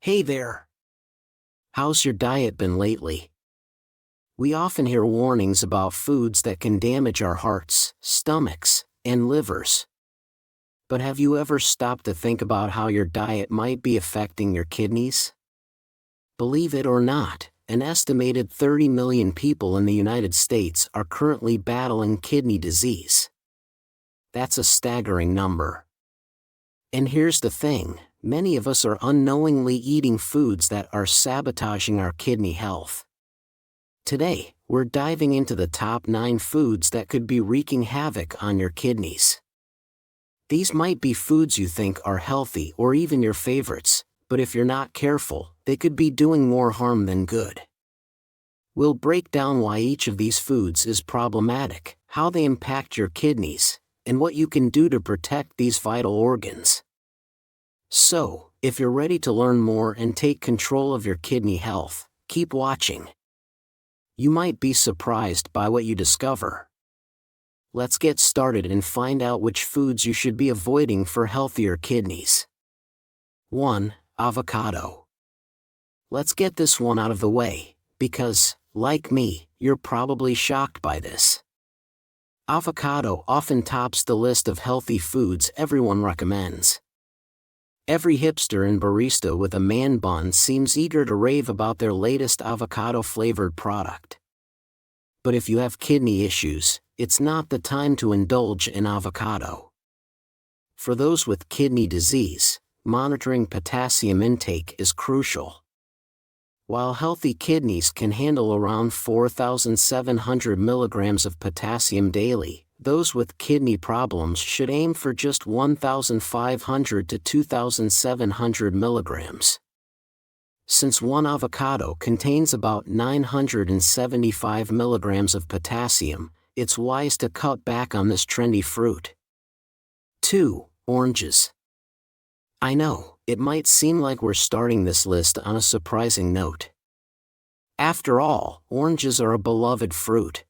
Hey there! How's your diet been lately? We often hear warnings about foods that can damage our hearts, stomachs, and livers. But have you ever stopped to think about how your diet might be affecting your kidneys? Believe it or not, an estimated 30 million people in the United States are currently battling kidney disease. That's a staggering number. And here's the thing, many of us are unknowingly eating foods that are sabotaging our kidney health. Today, we're diving into the top 9 foods that could be wreaking havoc on your kidneys. These might be foods you think are healthy or even your favorites, but if you're not careful, they could be doing more harm than good. We'll break down why each of these foods is problematic, how they impact your kidneys, and what you can do to protect these vital organs. So, if you're ready to learn more and take control of your kidney health, keep watching. You might be surprised by what you discover. Let's get started and find out which foods you should be avoiding for healthier kidneys. 1. Avocado. Let's get this one out of the way, because, like me, you're probably shocked by this. Avocado often tops the list of healthy foods everyone recommends. Every hipster and barista with a man bun seems eager to rave about their latest avocado-flavored product. But if you have kidney issues, it's not the time to indulge in avocado. For those with kidney disease, monitoring potassium intake is crucial. While healthy kidneys can handle around 4,700 milligrams of potassium daily, those with kidney problems should aim for just 1,500 to 2,700 milligrams. Since one avocado contains about 975 milligrams of potassium, it's wise to cut back on this trendy fruit. 2. Oranges. I know, it might seem like we're starting this list on a surprising note. After all, oranges are a beloved fruit.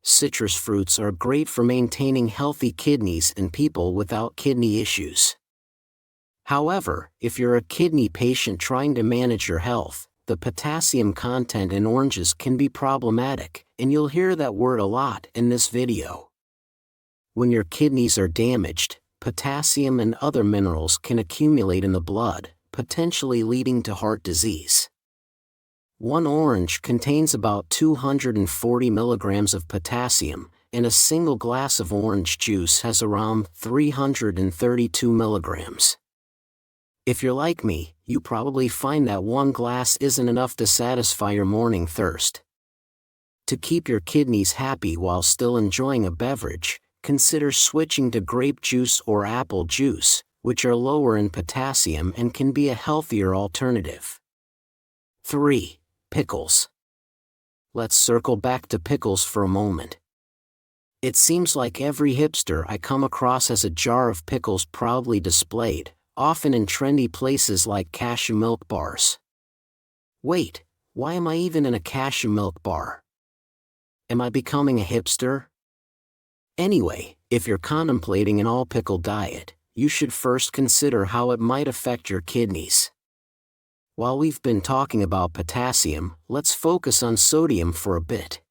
Citrus fruits are great for maintaining healthy kidneys in people without kidney issues. However, if you're a kidney patient trying to manage your health, the potassium content in oranges can be problematic, and you'll hear that word a lot in this video. When your kidneys are damaged, potassium and other minerals can accumulate in the blood, potentially leading to heart disease. One orange contains about 240 milligrams of potassium, and a single glass of orange juice has around 332 milligrams. If you're like me, you probably find that one glass isn't enough to satisfy your morning thirst. To keep your kidneys happy while still enjoying a beverage, consider switching to grape juice or apple juice, which are lower in potassium and can be a healthier alternative. 3. Pickles. Let's circle back to pickles for a moment. It seems like every hipster I come across has a jar of pickles proudly displayed, often in trendy places like cashew milk bars. Wait, why am I even in a cashew milk bar? Am I becoming a hipster? Anyway, if you're contemplating an all-pickle diet, you should first consider how it might affect your kidneys. While we've been talking about potassium, let's focus on sodium for a bit.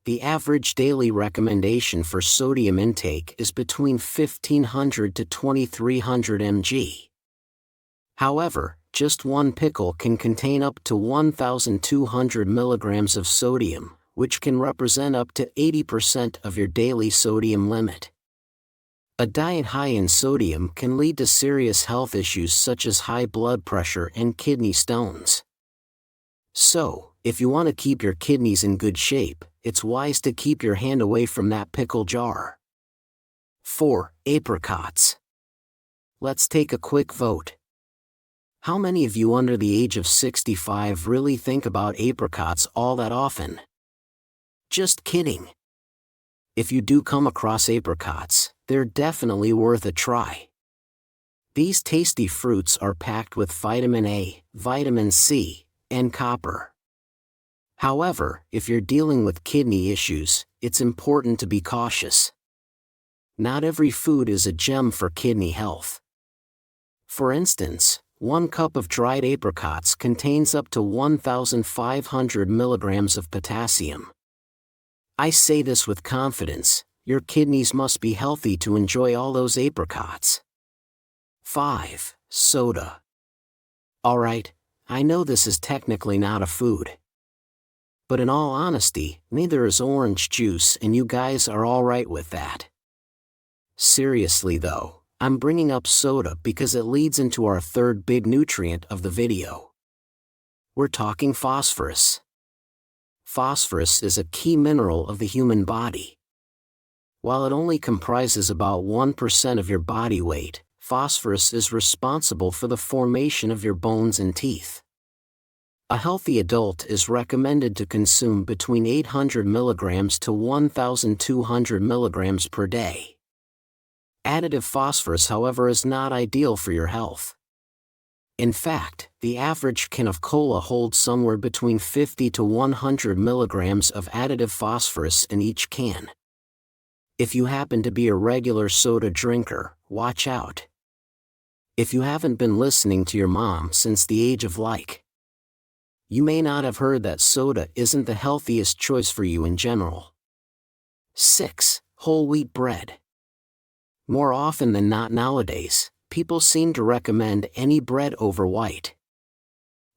The average daily recommendation for sodium intake is between 1,500 to 2,300 mg. However, just one pickle can contain up to 1,200 milligrams of sodium, which can represent up to 80% of your daily sodium limit. A diet high in sodium can lead to serious health issues such as high blood pressure and kidney stones. So, if you want to keep your kidneys in good shape, it's wise to keep your hand away from that pickle jar. 4. Apricots. Let's take a quick vote. How many of you under the age of 65 really think about apricots all that often? Just kidding. If you do come across apricots, they're definitely worth a try. These tasty fruits are packed with vitamin A, vitamin C, and copper. However, if you're dealing with kidney issues, it's important to be cautious. Not every food is a gem for kidney health. For instance, 1 cup of dried apricots contains up to 1,500 milligrams of potassium. I say this with confidence, your kidneys must be healthy to enjoy all those apricots. 5. Soda. Alright, I know this is technically not a food. But in all honesty, neither is orange juice, and you guys are alright with that. Seriously though, I'm bringing up soda because it leads into our third big nutrient of the video. We're talking phosphorus. Phosphorus is a key mineral of the human body. While it only comprises about 1% of your body weight, phosphorus is responsible for the formation of your bones and teeth. A healthy adult is recommended to consume between 800 milligrams to 1,200 milligrams per day. Additive phosphorus, however, is not ideal for your health. In fact, the average can of cola holds somewhere between 50 to 100 milligrams of additive phosphorus in each can. If you happen to be a regular soda drinker, watch out. If you haven't been listening to your mom since the age of you may not have heard that soda isn't the healthiest choice for you in general. 6. Whole wheat bread. More often than not nowadays, people seem to recommend any bread over white.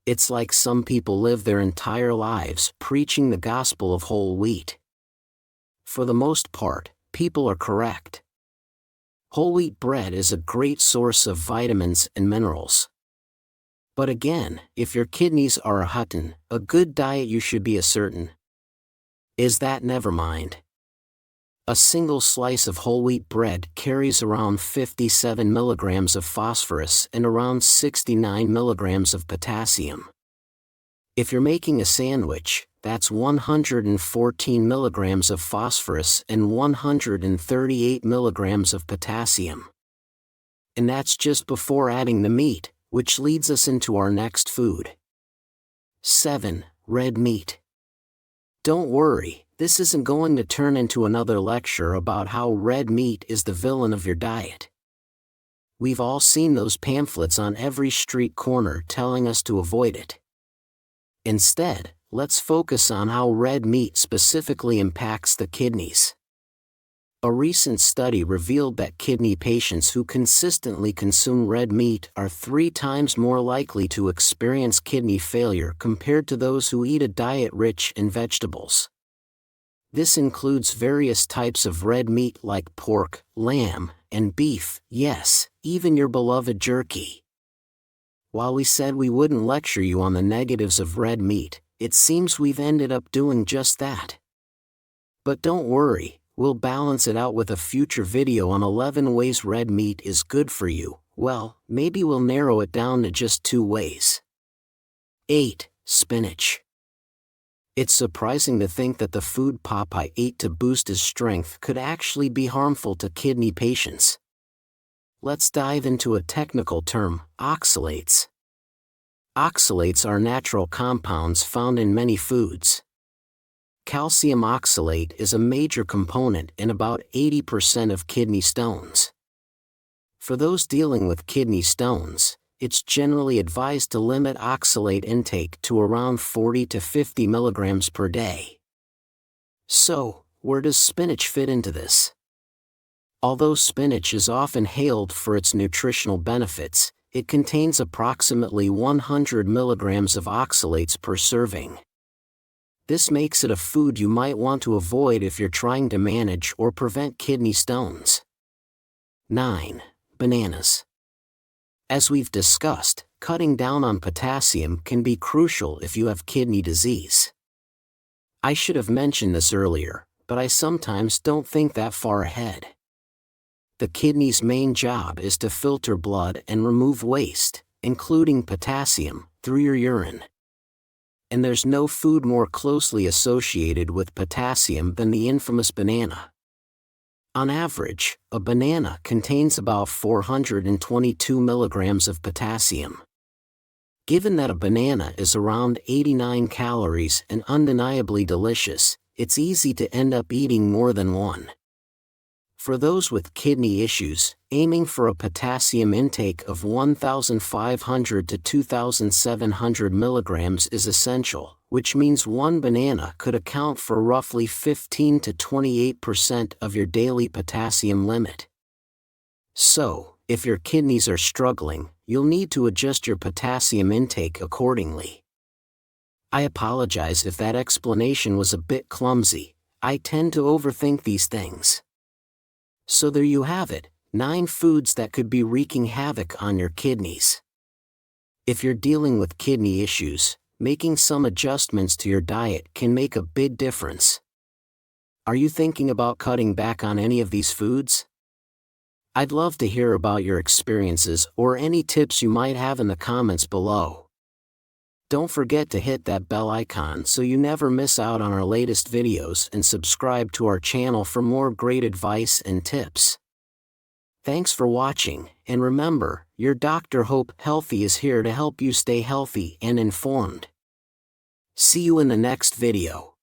It's like some people live their entire lives preaching the gospel of whole wheat. For the most part, people are correct. Whole wheat bread is a great source of vitamins and minerals. But again, if your kidneys are a hutton, a good diet you should be a certain. Is that never mind. A single slice of whole wheat bread carries around 57 milligrams of phosphorus and around 69 milligrams of potassium. If you're making a sandwich, that's 114 milligrams of phosphorus and 138 milligrams of potassium. And that's just before adding the meat, which leads us into our next food. 7. Red meat. Don't worry, this isn't going to turn into another lecture about how red meat is the villain of your diet. We've all seen those pamphlets on every street corner telling us to avoid it. Instead, let's focus on how red meat specifically impacts the kidneys. A recent study revealed that kidney patients who consistently consume red meat are 3 times more likely to experience kidney failure compared to those who eat a diet rich in vegetables. This includes various types of red meat like pork, lamb, and beef, yes, even your beloved jerky. While we said we wouldn't lecture you on the negatives of red meat, it seems we've ended up doing just that. But don't worry. We'll balance it out with a future video on 11 ways red meat is good for you. Well, maybe we'll narrow it down to just 2 ways. 8. Spinach. It's surprising to think that the food Popeye ate to boost his strength could actually be harmful to kidney patients. Let's dive into a technical term, oxalates. Oxalates are natural compounds found in many foods. Calcium oxalate is a major component in about 80% of kidney stones. For those dealing with kidney stones, it's generally advised to limit oxalate intake to around 40 to 50 milligrams per day. So, where does spinach fit into this? Although spinach is often hailed for its nutritional benefits, it contains approximately 100 milligrams of oxalates per serving. This makes it a food you might want to avoid if you're trying to manage or prevent kidney stones. 9. Bananas. As we've discussed, cutting down on potassium can be crucial if you have kidney disease. I should have mentioned this earlier, but I sometimes don't think that far ahead. The kidney's main job is to filter blood and remove waste, including potassium, through your urine. And there's no food more closely associated with potassium than the infamous banana. On average, a banana contains about 422 milligrams of potassium. Given that a banana is around 89 calories and undeniably delicious, it's easy to end up eating more than one. For those with kidney issues, aiming for a potassium intake of 1,500 to 2,700 milligrams is essential, which means one banana could account for roughly 15 to 28% of your daily potassium limit. So, if your kidneys are struggling, you'll need to adjust your potassium intake accordingly. I apologize if that explanation was a bit clumsy. I tend to overthink these things. So there you have it, 9 foods that could be wreaking havoc on your kidneys. If you're dealing with kidney issues, making some adjustments to your diet can make a big difference. Are you thinking about cutting back on any of these foods? I'd love to hear about your experiences or any tips you might have in the comments below. Don't forget to hit that bell icon so you never miss out on our latest videos, and subscribe to our channel for more great advice and tips. Thanks for watching, and remember, your Dr. Hope Healthy is here to help you stay healthy and informed. See you in the next video.